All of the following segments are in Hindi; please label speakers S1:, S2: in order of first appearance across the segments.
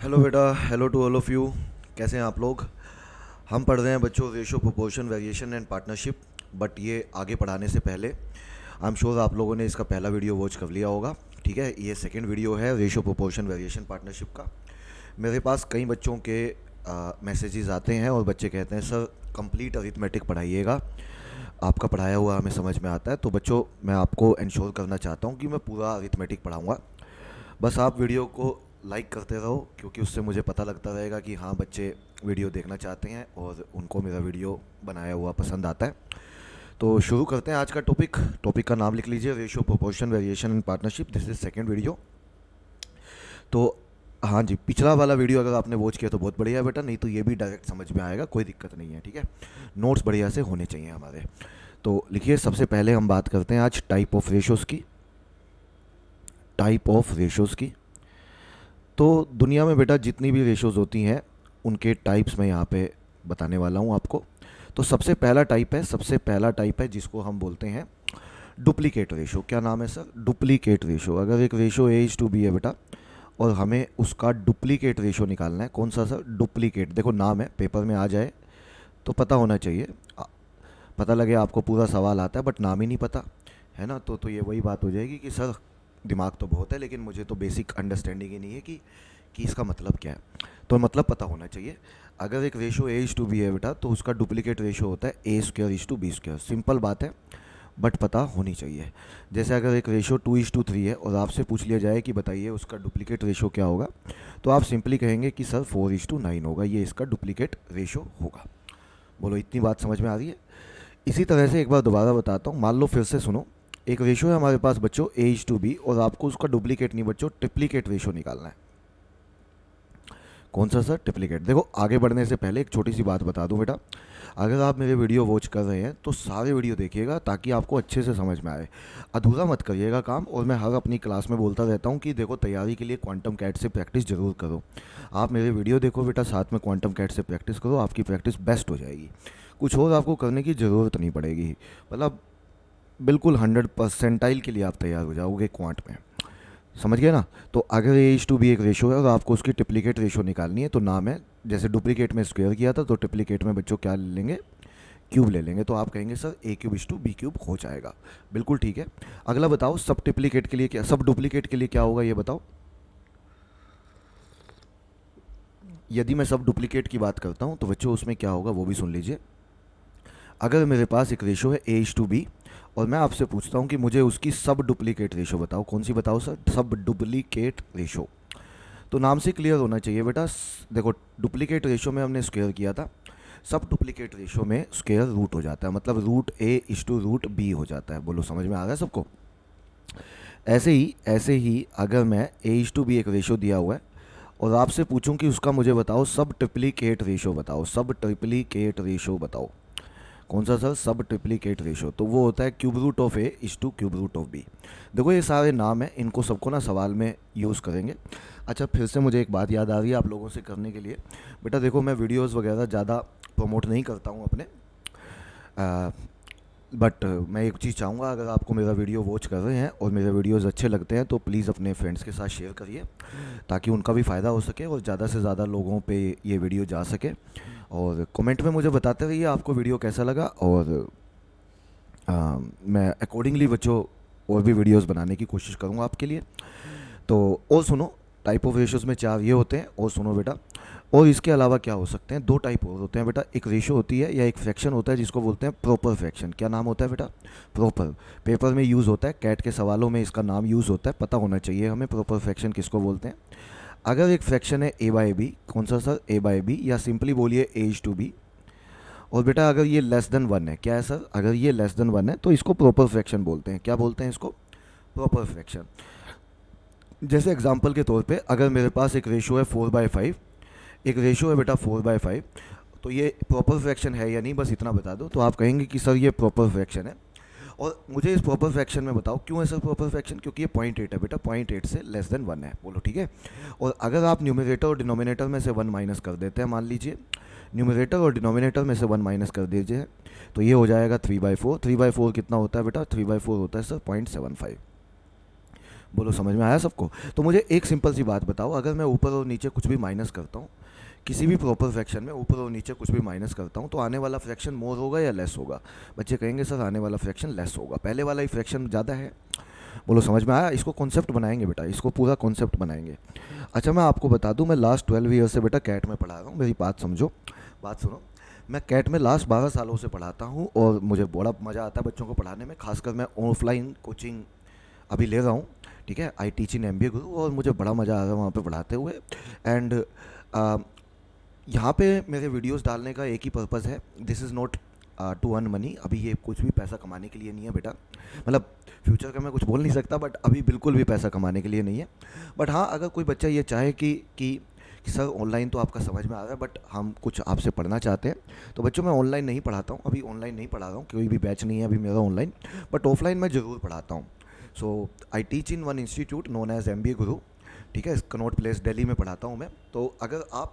S1: हेलो बेटा, hello to all of you. कैसे हैं आप लोग? हम पढ़ रहे हैं बच्चों ratio proportion variation and partnership. But ये आगे पढ़ाने से पहले आई एम श्योर आप लोगों ने इसका पहला वीडियो वॉच कर लिया होगा। ठीक है, ये सेकंड वीडियो है रेशो प्रोपोर्शन वेरिएशन पार्टनरशिप का। मेरे पास कई बच्चों के मैसेजेस आते हैं और बच्चे कहते हैं सर कंप्लीट अरिथमेटिक पढ़ाइएगा, आपका पढ़ाया हुआ हमें समझ में आता है। तो बच्चों मैं आपको इंश्योर करना चाहता हूँ कि मैं पूरा अरिथमेटिक पढ़ाऊँगा। बस आप वीडियो को लाइक करते रहो, क्योंकि उससे मुझे पता लगता रहेगा कि हाँ बच्चे वीडियो देखना चाहते हैं और उनको मेरा वीडियो बनाया हुआ पसंद आता है। तो शुरू करते हैं आज का टॉपिक। टॉपिक का नाम लिख लीजिए, ratio proportion variation and partnership. This is second video. तो हाँ जी, पिछला वाला वीडियो अगर आपने वॉच किया तो बहुत बढ़िया है बेटा, नहीं तो ये भी डायरेक्ट समझ में आएगा, कोई दिक्कत नहीं है। ठीक है, नोट्स बढ़िया से होने चाहिए हमारे। तो लिखिए, सबसे पहले हम बात करते हैं आज टाइप ऑफ रेशोज़ की। टाइप ऑफ रेशोज़ की। तो दुनिया में बेटा जितनी भी रेशोज़ होती हैं उनके टाइप्स मैं यहाँ पे बताने वाला हूँ आपको। तो सबसे पहला टाइप है जिसको हम बोलते हैं डुप्लीकेट रेशो। क्या नाम है सर? Duplicate ratio. अगर एक रेशो A:B है बेटा और हमें उसका डुप्लीकेट रेशो निकालना है, कौन सा सर? डुप्लीकेट। देखो नाम है, पेपर में आ जाए तो पता होना चाहिए। पता लगे आपको पूरा सवाल आता है बट नाम ही नहीं पता, है ना? तो ये वही बात हो जाएगी कि सर दिमाग तो बहुत है लेकिन मुझे तो बेसिक अंडरस्टैंडिंग ही नहीं है कि इसका मतलब क्या है। तो मतलब पता होना चाहिए। अगर एक रेशो A:B है बेटा तो उसका डुप्लीकेट रेशो होता है A²:B²। सिंपल बात है बट पता होनी चाहिए। जैसे अगर एक रेशो 2:3 है और आपसे पूछ लिया जाए कि बताइए उसका डुप्लीकेट रेशो क्या होगा, तो आप सिंपली कहेंगे कि सर 4:9 होगा, ये इसका डुप्लीकेट रेशो होगा। बोलो, इतनी बात समझ में आ रही है? इसी तरह से एक बार दोबारा बताता हूँ, मान लो फिर से सुनो। एक रेशो है हमारे पास बच्चों A:B और आपको उसका डुप्लीकेट नहीं बच्चों, ट्रिप्लीकेट रेशो निकालना है। कौन सा सर? ट्रिप्लीकेट। देखो आगे बढ़ने से पहले एक छोटी सी बात बता दूं बेटा, अगर आप मेरे वीडियो वॉच कर रहे हैं तो सारे वीडियो देखिएगा ताकि आपको अच्छे से समझ में आए। अधूरा मत करिएगा काम। और मैं हर अपनी क्लास में बोलता रहता हूँ कि देखो तैयारी के लिए क्वांटम कैट से प्रैक्टिस जरूर करो। आप मेरे वीडियो देखो बेटा, साथ में क्वांटम कैट से प्रैक्टिस करो, आपकी प्रैक्टिस बेस्ट हो जाएगी। कुछ और आपको करने की ज़रूरत नहीं पड़ेगी। मतलब बिल्कुल 100 परसेंटाइल के लिए आप तैयार हो जाओगे क्वांट में। समझ गए ना? तो अगर A:B एक रेशो है और आपको उसकी ट्रिप्लीकेट रेशो निकालनी है तो नाम है, जैसे डुप्लीकेट में स्क्वायर किया था तो ट्रिप्लीकेट में बच्चों क्या ले लेंगे? क्यूब ले लेंगे। तो आप कहेंगे सर A⁴:B³ हो जाएगा। बिल्कुल ठीक है। अगला बताओ, सब ट्रिप्लीकेट के लिए क्या, सब डुप्लीकेट के लिए क्या होगा ये बताओ। यदि मैं सब डुप्लीकेट की बात करता हूँ तो बच्चों उसमें क्या होगा वो भी सुन लीजिए। अगर मेरे पास एक रेशो है A:B और मैं आपसे पूछता हूँ कि मुझे उसकी सब डुप्लीकेट रेशो बताओ, कौन सी बताओ सर? सब डुप्लीकेट रेशो। तो नाम से क्लियर होना चाहिए बेटा। देखो डुप्लीकेट रेशो में हमने स्क्वायर किया था, सब डुप्लीकेट रेशो में स्क्वायर रूट हो जाता है, मतलब √A:√B हो जाता है। बोलो समझ में आ रहा है सबको? ऐसे ही अगर मैं A:B एक रेशो दिया हुआ है और आपसे पूछूं कि उसका मुझे बताओ सब ट्रिप्लीकेट रेशो बताओ, सब ट्रिप्लीकेट रेशो बताओ, कौन सा सर? सब ट्रिप्लीकेट रेशो। तो वो होता है √A:√B। देखो ये सारे नाम हैं, इनको सबको ना सवाल में यूज़ करेंगे। अच्छा फिर से मुझे एक बात याद आ रही है आप लोगों से करने के लिए। बेटा देखो मैं वीडियोस वगैरह ज़्यादा प्रमोट नहीं करता हूँ अपने, बट मैं एक चीज़ चाहूँगा, अगर आपको मेरा वीडियो वॉच कर रहे हैं और मेरे वीडियोस अच्छे लगते हैं तो प्लीज़ अपने फ्रेंड्स के साथ शेयर करिए ताकि उनका भी फ़ायदा हो सके और ज़्यादा से ज़्यादा लोगों पे ये वीडियो जा सके। और कमेंट में मुझे बताते रहिए आपको वीडियो कैसा लगा, और मैं अकॉर्डिंगली बच्चों और भी वीडियोस बनाने की कोशिश करूँगा आपके लिए। तो और सुनो, टाइप ऑफ रेशोज़ में चार ये होते हैं, और सुनो बेटा, और इसके अलावा क्या हो सकते हैं? दो टाइप और होते हैं बेटा। एक रेशो होती है या एक फ्रैक्शन होता है जिसको बोलते हैं प्रॉपर फ्रैक्शन। क्या नाम होता है बेटा? प्रॉपर। पेपर में यूज़ होता है, कैट के सवालों में इसका नाम यूज़ होता है, पता होना चाहिए हमें प्रॉपर फ्रैक्शन किसको बोलते हैं। अगर एक फ्रैक्शन है A/B, कौन सा सर? A/B, या सिंपली बोलिए A:2B। और बेटा अगर ये लेस देन 1 है, क्या है सर? अगर ये लेस देन 1 है तो इसको प्रॉपर फ्रैक्शन बोलते हैं। क्या बोलते हैं इसको? Proper fraction. जैसे एग्जांपल के तौर पे अगर मेरे पास एक रेशो है 4/5, एक रेशो है बेटा 4/5, तो ये प्रॉपर फ्रैक्शन है या नहीं बस इतना बता दो तो आप कहेंगे कि सर ये प्रॉपर फ्रैक्शन है। और मुझे इस प्रॉपर फ्रैक्शन में बताओ क्यों है सर प्रॉपर फ्रैक्शन? क्योंकि ये 0.8 है बेटा, 0.8 से लेस देन 1 है। बोलो ठीक है। और अगर आप न्यूमरेटर और डिनोमिनेटर में से 1 माइनस कर देते हैं, मान लीजिए न्यूमरेटर और डिनोमिनेटर में से 1 माइनस कर दीजिए, तो ये हो जाएगा 3/4। 3/4 कितना होता है बेटा? 3/4 होता है सर 0.75। बोलो समझ में आया सबको? तो मुझे एक सिंपल सी बात बताओ, अगर मैं ऊपर और नीचे कुछ भी माइनस करता हूँ, किसी भी प्रॉपर फ्रैक्शन में ऊपर और नीचे कुछ भी माइनस करता हूँ, तो आने वाला फ्रैक्शन मोर होगा या लेस होगा? बच्चे कहेंगे सर आने वाला फ्रैक्शन लेस होगा, पहले वाला ही फ्रैक्शन ज़्यादा है। बोलो समझ में आया? इसको कॉन्सेप्ट बनाएंगे बेटा, इसको पूरा कॉन्सेप्ट बनाएंगे। अच्छा मैं आपको बता दूं, मैं लास्ट 12 ईयर से बेटा कैट में पढ़ा रहा हूँ। मेरी बात समझो, बात सुनो। मैं कैट में लास्ट 12 सालों से पढ़ाता हूँ और मुझे बड़ा मज़ा आता है बच्चों को पढ़ाने में। खासकर मैं ऑफलाइन कोचिंग अभी ले रहा हूँ, ठीक है, आई टीच इन MBA गुरु, और मुझे बड़ा मज़ा आ रहा है वहाँ पे पढ़ाते हुए। एंड यहाँ पे मेरे वीडियोस डालने का एक ही पर्पज़ है, this is not to earn money. अभी ये कुछ भी पैसा कमाने के लिए नहीं है बेटा, मतलब फ्यूचर का मैं कुछ बोल नहीं सकता, बट अभी बिल्कुल भी पैसा कमाने के लिए नहीं है। बट हाँ, अगर कोई बच्चा ये चाहे कि सर ऑनलाइन तो आपका समझ में आ रहा है बट हम कुछ आपसे पढ़ना चाहते हैं, तो बच्चों मैं ऑनलाइन नहीं पढ़ाता हूँ, अभी ऑनलाइन नहीं पढ़ा रहा हूँ, कोई भी बैच नहीं है अभी मेरा ऑनलाइन, बट ऑफलाइन मैं ज़रूर पढ़ाता हूँ। So I teach in one institute known as MBA Guru, ठीक है, कनॉट प्लेस दिल्ली में पढ़ाता हूँ मैं। तो अगर आप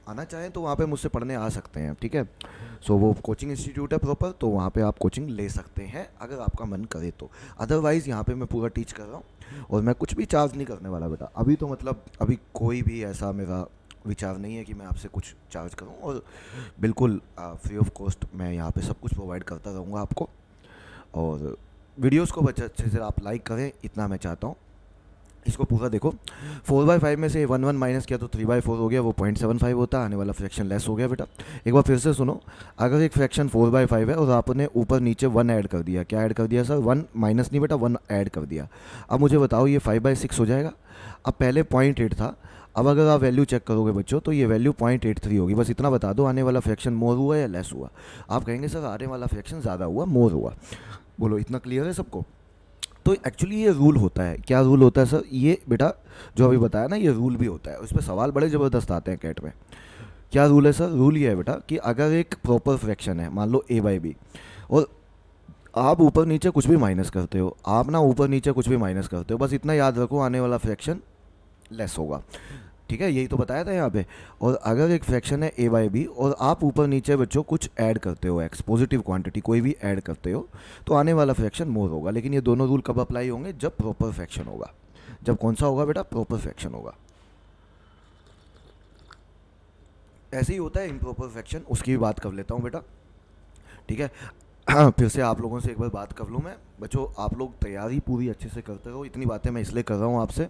S1: आना चाहें तो वहाँ पे मुझसे पढ़ने आ सकते हैं, ठीक है। सो वो कोचिंग इंस्टीट्यूट है प्रॉपर, तो वहाँ पे आप कोचिंग ले सकते हैं अगर आपका मन करे तो। अदरवाइज़ यहाँ पे मैं पूरा टीच कर रहा हूँ और मैं कुछ भी चार्ज नहीं करने वाला बेटा अभी। तो मतलब अभी कोई भी ऐसा मेरा विचार नहीं है कि मैं आपसे कुछ चार्ज करूँ, और बिल्कुल फ्री ऑफ कॉस्ट मैं यहाँ पे सब कुछ प्रोवाइड करता रहूँगा आपको। और वीडियोस को बच्चे अच्छे से आप लाइक करें, इतना मैं चाहता हूँ। इसको पूरा देखो, 4/5 में से 1 1 माइनस किया तो 3/4 हो गया, वो 0.75 होता है, आने वाला फ्रैक्शन लेस हो गया बेटा। एक बार फिर से सुनो, अगर एक फ्रैक्शन 4/5 है और आपने ऊपर नीचे 1 ऐड कर दिया, क्या ऐड कर दिया सर? 1 माइनस नहीं बेटा, 1 ऐड कर दिया। अब मुझे बताओ ये 5/6 हो जाएगा? अब पहले 0.8 था, अब अगर आप वैल्यू चेक करोगे बच्चों तो ये वैल्यू 0.83 होगी। बस इतना बता दो, आने वाला फ्रैक्शन मोर हुआ या लेस हुआ? आप कहेंगे सर आने वाला फ्रैक्शन ज़्यादा हुआ, मोर हुआ। बोलो इतना क्लियर है सबको? तो एक्चुअली ये रूल होता है। क्या रूल होता है सर? ये बेटा जो अभी बताया ना, ये रूल भी होता है, उस पर सवाल बड़े ज़बरदस्त आते हैं कैट में। क्या रूल है सर? रूल ये है बेटा कि अगर एक प्रॉपर फ्रैक्शन है, मान लो A/B, और आप ऊपर नीचे कुछ भी माइनस करते हो, आप ना ऊपर नीचे कुछ भी माइनस करते हो, बस इतना याद रखो आने वाला फ्रैक्शन लेस होगा, ठीक है, यही तो बताया था यहाँ पे। और अगर एक फ्रैक्शन है A/B और आप ऊपर नीचे बच्चों कुछ ऐड करते हो, x पॉजिटिव क्वांटिटी कोई भी ऐड करते हो, तो आने वाला फ्रैक्शन मोर होगा। लेकिन ये दोनों रूल कब अप्लाई होंगे? जब प्रॉपर फ्रैक्शन होगा। जब कौन सा होगा बेटा? प्रॉपर फ्रैक्शन होगा। ऐसे ही होता है इम्प्रॉपर फ्रैक्शन, उसकी भी बात कर लेता हूँ बेटा, ठीक है। हाँ, फिर से आप लोगों से एक बार बात कर लूँ मैं। बच्चों आप लोग तैयारी पूरी अच्छे से करते रहो, इतनी बातें मैं इसलिए कर रहा हूँ आपसे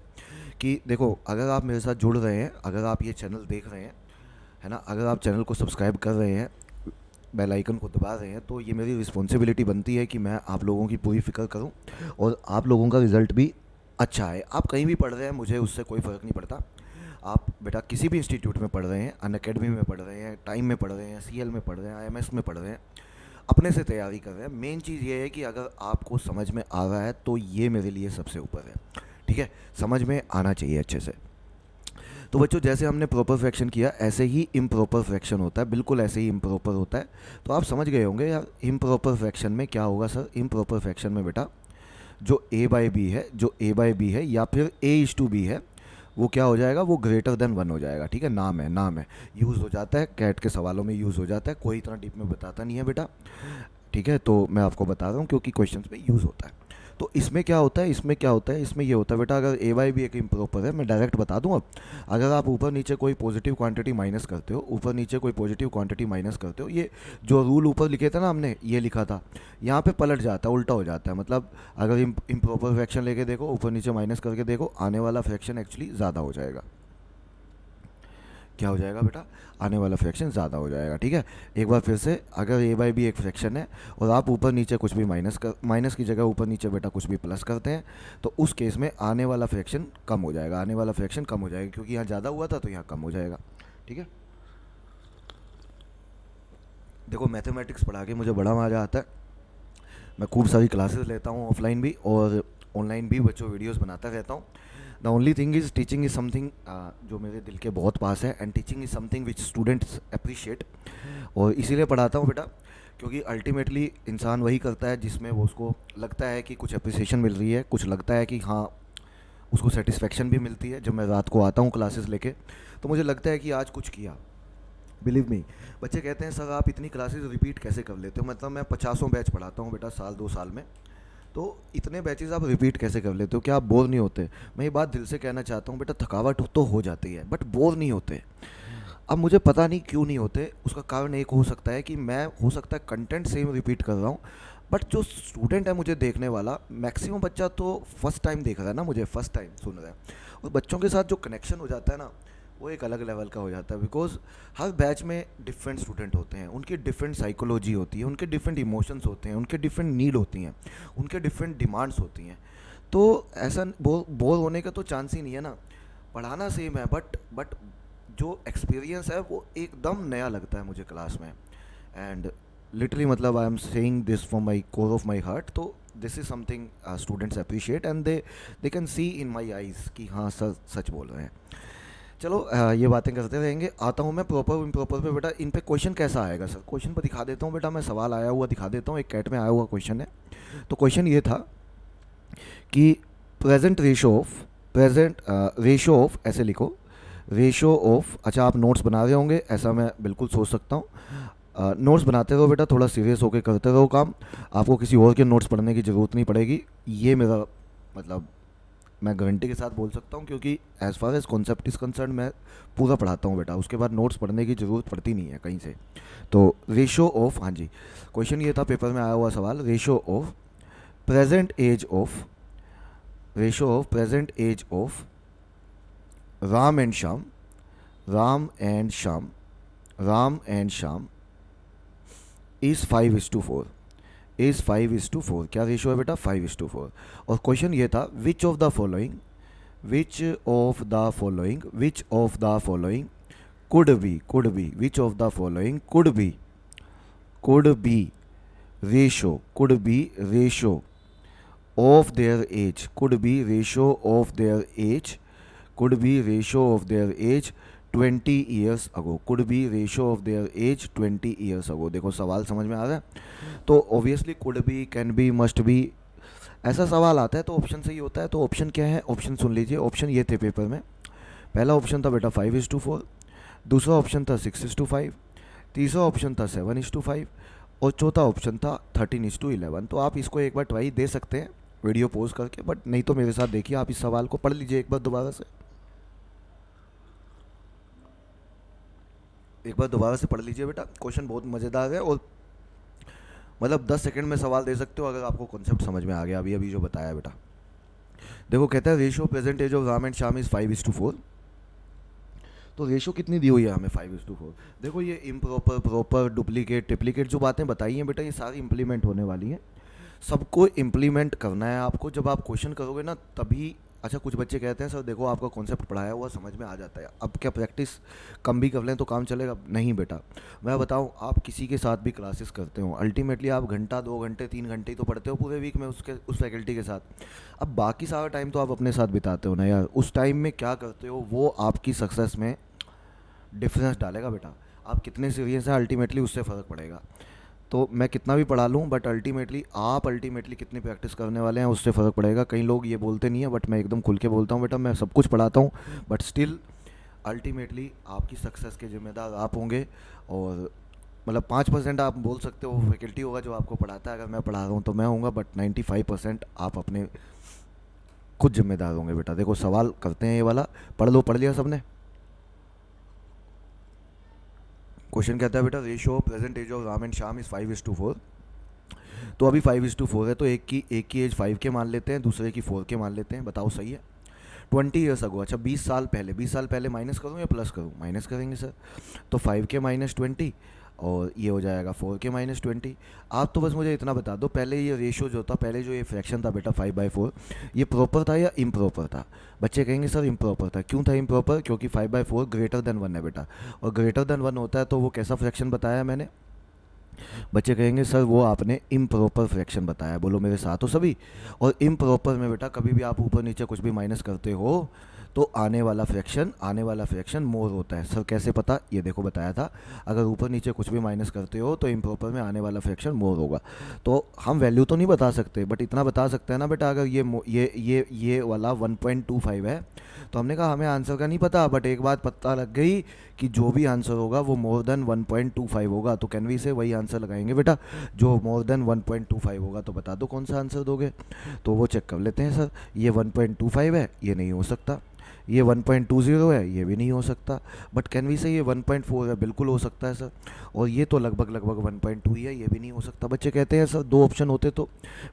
S1: कि देखो, अगर आप मेरे साथ जुड़ रहे हैं, अगर आप ये चैनल देख रहे हैं, है ना, अगर आप चैनल को सब्सक्राइब कर रहे हैं, बेल आइकन को दबा रहे हैं, तो ये मेरी रिस्पॉन्सिबिलिटी बनती है कि मैं आप लोगों की पूरी फिक्र करूं और आप लोगों का रिज़ल्ट भी अच्छा है। आप कहीं भी पढ़ रहे हैं, मुझे उससे कोई फ़र्क नहीं पड़ता। आप बेटा किसी भी इंस्टीट्यूट में पढ़ रहे हैं, अनअकैडमी में पढ़ रहे हैं, टाइम में पढ़ रहे हैं, CL में पढ़ रहे हैं, IMS में पढ़ रहे हैं, अपने से तैयारी कर रहे हैं, मेन चीज़ ये है कि अगर आपको समझ में आ रहा है तो ये मेरे लिए सबसे ऊपर है, ठीक है। समझ में आना चाहिए अच्छे से। तो बच्चों जैसे हमने प्रॉपर फ्रैक्शन किया, ऐसे ही इम्प्रॉपर फ्रैक्शन होता है, बिल्कुल ऐसे ही इम्प्रॉपर होता है। तो आप समझ गए होंगे यार इम्प्रॉपर फ्रैक्शन में क्या होगा सर। इम्प्रॉपर फ्रैक्शन में बेटा जो A/B है, जो A/B है या फिर A/B है, वो क्या हो जाएगा? वो ग्रेटर देन 1 हो जाएगा, ठीक है। नाम है, नाम है, यूज़ हो जाता है, कैट के सवालों में यूज़ हो जाता है, कोई इतना डीप में बताता नहीं है बेटा, ठीक है। तो मैं आपको बता रहा हूँ क्योंकि क्वेश्चंस में यूज़ होता है। तो इसमें क्या होता है, इसमें क्या होता है, इसमें ये होता है बेटा, अगर A/B एक इम्प्रॉपर है, मैं डायरेक्ट बता दूँ अब, अगर आप ऊपर नीचे कोई पॉजिटिव क्वांटिटी माइनस करते हो, ऊपर नीचे कोई पॉजिटिव क्वांटिटी माइनस करते हो, ये जो रूल ऊपर लिखे थे ना हमने, ये लिखा था, यहाँ पे पलट जाता है, उल्टा हो जाता है। मतलब अगर इम्प्रॉपर फ्रैक्शन लेके देखो, ऊपर नीचे माइनस करके देखो, आने वाला फ्रैक्शन एक्चुअली ज़्यादा हो जाएगा। क्या हो जाएगा बेटा? आने वाला फ्रैक्शन ज़्यादा हो जाएगा, ठीक है। एक बार फिर से, अगर A/B एक फ्रैक्शन है और आप ऊपर नीचे कुछ भी माइनस की जगह ऊपर नीचे बेटा कुछ भी प्लस करते हैं, तो उस केस में आने वाला फ्रैक्शन कम हो जाएगा, आने वाला फ्रैक्शन कम हो जाएगा, क्योंकि यहाँ ज़्यादा हुआ था तो यहाँ कम हो जाएगा, ठीक है। देखो मैथमेटिक्स पढ़ा के मुझे बड़ा मज़ा आता है, मैं खूब सारी क्लासेस लेता हूँ ऑफलाइन भी और ऑनलाइन भी, बच्चों वीडियोस बनाता रहता हूँ। The only thing is teaching is something जो मेरे दिल के बहुत पास है, and teaching is something which students appreciate. और इसीलिए पढ़ाता हूँ बेटा, क्योंकि अल्टीमेटली इंसान वही करता है जिसमें वो उसको लगता है कि कुछ अप्रिसिएशन मिल रही है, कुछ लगता है कि हाँ उसको सेटिस्फेक्शन भी मिलती है। जब मैं रात को आता हूँ क्लासेस लेके, तो मुझे लगता है कि आज कुछ किया। बिलीव मी, बच्चे कहते हैं सर आप इतनी क्लासेस रिपीट कैसे कर लेते हो? मतलब मैं 50 बैच पढ़ाता हूँ बेटा साल 2 साल में, तो इतने बैचेस आप रिपीट कैसे कर लेते हो? क्या आप बोर नहीं होते? मैं ये बात दिल से कहना चाहता हूँ बेटा, थकावट तो हो जाती है बट बोर नहीं होते। अब मुझे पता नहीं क्यों नहीं होते, उसका कारण एक हो सकता है कि मैं, हो सकता है कंटेंट सेम रिपीट कर रहा हूँ, बट जो स्टूडेंट है मुझे देखने वाला, मैक्सिमम बच्चा तो फर्स्ट टाइम देख रहा है ना, मुझे फर्स्ट टाइम सुन रहा है। और बच्चों के साथ जो कनेक्शन हो जाता है ना, वो एक अलग लेवल का हो जाता है, बिकॉज हर बैच में डिफरेंट स्टूडेंट होते हैं, उनकी डिफरेंट साइकोलॉजी होती है, उनके डिफरेंट इमोशंस होते हैं, उनके डिफरेंट नीड होती हैं, उनके डिफरेंट डिमांड्स होती हैं। तो ऐसा बोर होने का तो चांस ही नहीं है ना। पढ़ाना सेम है, बट जो एक्सपीरियंस है वो एकदम नया लगता है मुझे क्लास में। एंड लिटरली मतलब I am saying this from my core of my heart. तो this is something students appreciate and they can see in my eyes कि हाँ सर सच बोल रहे हैं। चलो ये बातें करते रहेंगे। आता हूँ मैं प्रॉपर इम्प्रॉपर पे। बेटा इन पे क्वेश्चन कैसा आएगा सर? क्वेश्चन पर दिखा देता हूँ बेटा, मैं सवाल आया हुआ दिखा देता हूँ, एक कैट में आया हुआ क्वेश्चन है। तो क्वेश्चन ये था कि प्रेजेंट रेशो ऑफ ऐसे लिखो, रेशो ऑफ, अच्छा आप नोट्स बना रहे होंगे ऐसा मैं बिल्कुल सोच सकता हूँ। नोट्स बनाते रहो बेटा, थोड़ा सीरियस होकर करते रहो काम, आपको किसी और के नोट्स पढ़ने की ज़रूरत नहीं पड़ेगी। ये मेरा मतलब मैं गारंटी के साथ बोल सकता हूँ, क्योंकि as far as concept is concern मैं पूरा पढ़ाता हूँ बेटा, उसके बाद नोट्स पढ़ने की ज़रूरत पड़ती नहीं है कहीं से। तो रेशो ऑफ, हाँ जी क्वेश्चन ये था, पेपर में आया हुआ सवाल, ratio of present age of, ratio of present age of Ram and Shyam, Ram and Shyam, Ram and Shyam is 5:4, is 5:4। क्या रेशो है बेटा? 5:4। और क्वेश्चन ये था, which of the following, which of the following, which of the following could be, which of the following could be ratio, could be ratio of their age, could be ratio of their age, could be ratio of their age 20 years ago, could be ratio of their age 20 years ago। देखो सवाल समझ में आ रहा है? तो obviously could be, can be, must be, ऐसा सवाल आता है तो ऑप्शन सही होता है। तो ऑप्शन क्या है? ऑप्शन सुन लीजिए। ऑप्शन ये थे पेपर में, पहला ऑप्शन था बेटा 5:4, दूसरा ऑप्शन था 6:5, तीसरा ऑप्शन था 7:5 और चौथा ऑप्शन था 13:11। तो आप इसको एक बार ट्राई दे सकते हैं वीडियो पॉज करके, बट नहीं तो मेरे साथ देखिए, आप इस सवाल को पढ़ लीजिए एक बार दोबारा से, एक बार दोबारा से पढ़ लीजिए बेटा। क्वेश्चन बहुत मज़ेदार है और मतलब 10 सेकंड में सवाल दे सकते हो अगर आपको कॉन्सेप्ट समझ में आ गया अभी अभी जो बताया बेटा। देखो कहता है ratio present age of Ram and Shyam is 5:4। तो रेशो कितनी दी हुई है हमें? 5:4। देखो ये इम्प्रॉपर, प्रॉपर, डुप्लीकेट, ट्रिप्लीकेट जो बातें बताई हैं बेटा, ये सारी इंप्लीमेंट होने वाली हैं। सबको इम्प्लीमेंट करना है आपको। जब आप क्वेश्चन करोगे ना तभी, अच्छा कुछ बच्चे कहते हैं सर देखो आपका कॉन्सेप्ट पढ़ाया हुआ समझ में आ जाता है, अब क्या प्रैक्टिस कम भी कर लें तो काम चलेगा? नहीं बेटा, मैं बताऊं, आप किसी के साथ भी क्लासेस करते हो, अल्टीमेटली आप घंटा 2 घंटे 3 घंटे ही तो पढ़ते हो पूरे वीक में उसके उस फैकल्टी के साथ। अब बाकी सारा टाइम तो आप अपने साथ बिताते हो ना यार, उस टाइम में क्या करते हो वो आपकी सक्सेस में डिफरेंस डालेगा बेटा। आप कितने सीरियस हैं अल्टीमेटली उससे फ़र्क पड़ेगा। तो मैं कितना भी पढ़ा लूँ बट अल्टीमेटली कितनी प्रैक्टिस करने वाले हैं उससे फ़र्क पड़ेगा। कई लोग ये बोलते नहीं है बट मैं एकदम खुल के बोलता हूँ बेटा, मैं सब कुछ पढ़ाता हूँ बट स्टिल अल्टीमेटली आपकी सक्सेस के जिम्मेदार आप होंगे। और मतलब 5% आप बोल सकते हो फैकल्टी होगा जो आपको पढ़ाता है, अगर मैं पढ़ा रहा हूँ तो मैं होऊंगा, बट 95% आप अपने खुद जिम्मेदार होंगे बेटा। देखो सवाल करते हैं ये वाला, पढ़ लो, पढ़ लिया सबने? क्वेश्चन कहता है बेटा ratio present age of Ram and Shyam is 5:4। तो अभी 5:4 है तो एक की एज 5 के मान लेते हैं, दूसरे की 4 के मान लेते हैं। बताओ सही है? 20 ईयर्स अगो, अच्छा 20 साल पहले माइनस करूँ या प्लस करूँ? माइनस करेंगे सर। तो 5 के -20 और ये हो जाएगा 4 के -20। आप तो बस मुझे इतना बता दो, पहले ये रेशो जो था, पहले जो ये फ्रैक्शन था बेटा 5/4, ये प्रॉपर था या इम्प्रॉपर था? बच्चे कहेंगे सर इम्प्रॉपर था। क्यों था इम्प्रॉपर? क्योंकि 5/4 ग्रेटर देन 1 है बेटा, और ग्रेटर देन 1 होता है तो वो कैसा फ्रैक्शन बताया मैंने? बच्चे कहेंगे सर वो आपने इम्प्रॉपर फ्रैक्शन बताया। बोलो मेरे साथ हो सभी। और इम्प्रॉपर में बेटा कभी भी आप ऊपर नीचे कुछ भी माइनस करते हो तो आने वाला फ्रैक्शन मोर होता है। सर कैसे पता? ये देखो बताया था, अगर ऊपर नीचे कुछ भी माइनस करते हो तो इम्प्रॉपर में आने वाला फ्रैक्शन मोर होगा। तो हम वैल्यू तो नहीं बता सकते, बट इतना बता सकते हैं ना बेटा, अगर ये वाला 1.25 है, तो हमने कहा हमें आंसर का नहीं पता, बट एक बात पता लग गई कि जो भी आंसर होगा वो मोर देन 1.25 होगा। तो कैन वी से वही आंसर लगाएंगे बेटा, जो मोर देन 1.25 होगा। तो बता दो कौन सा आंसर दोगे। तो वो चेक कर लेते हैं सर। ये 1.25 है, ये नहीं हो सकता। ये 1.20 है, ये भी नहीं हो सकता। बट कैन वी से ये 1.4 है, बिल्कुल हो सकता है सर। और ये तो लगभग लगभग 1.2 ही है, ये भी नहीं हो सकता। बच्चे कहते हैं सर दो ऑप्शन होते तो।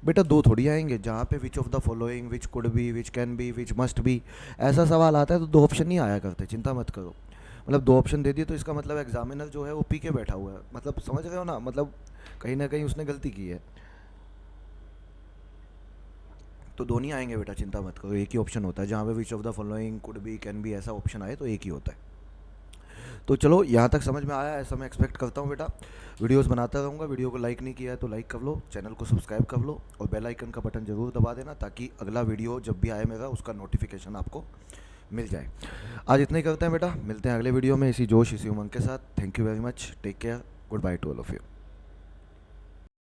S1: बेटा दो थोड़ी आएंगे, जहाँ पे which of the following, which could be, which can be, which must be, ऐसा सवाल आता है तो दो ऑप्शन नहीं आया करते, चिंता मत करो। मतलब दो ऑप्शन दे दिए तो इसका मतलब एग्जामिनर जो है वो पी के बैठा हुआ है, मतलब समझ रहे हो ना, मतलब कहीं ना कहीं उसने गलती की है। तो दो नहीं आएंगे बेटा, चिंता मत करो, एक ही ऑप्शन होता है। जहाँ पे which of the following, could be, can be ऐसा ऑप्शन आए तो एक ही होता है। तो चलो यहाँ तक समझ में आया, ऐसा मैं एक्सपेक्ट करता हूँ बेटा। वीडियोस बनाता रहूँगा। वीडियो को लाइक नहीं किया है तो लाइक कर लो, चैनल को सब्सक्राइब कर लो, और बेल आइकन का बटन ज़रूर दबा देना, ताकि अगला वीडियो जब भी आए मेरा उसका नोटिफिकेशन आपको मिल जाए। आज इतना ही करते हैं बेटा, मिलते हैं अगले वीडियो में इसी जोश इसी उमंग के साथ। Thank you very much, take care, goodbye to all of you.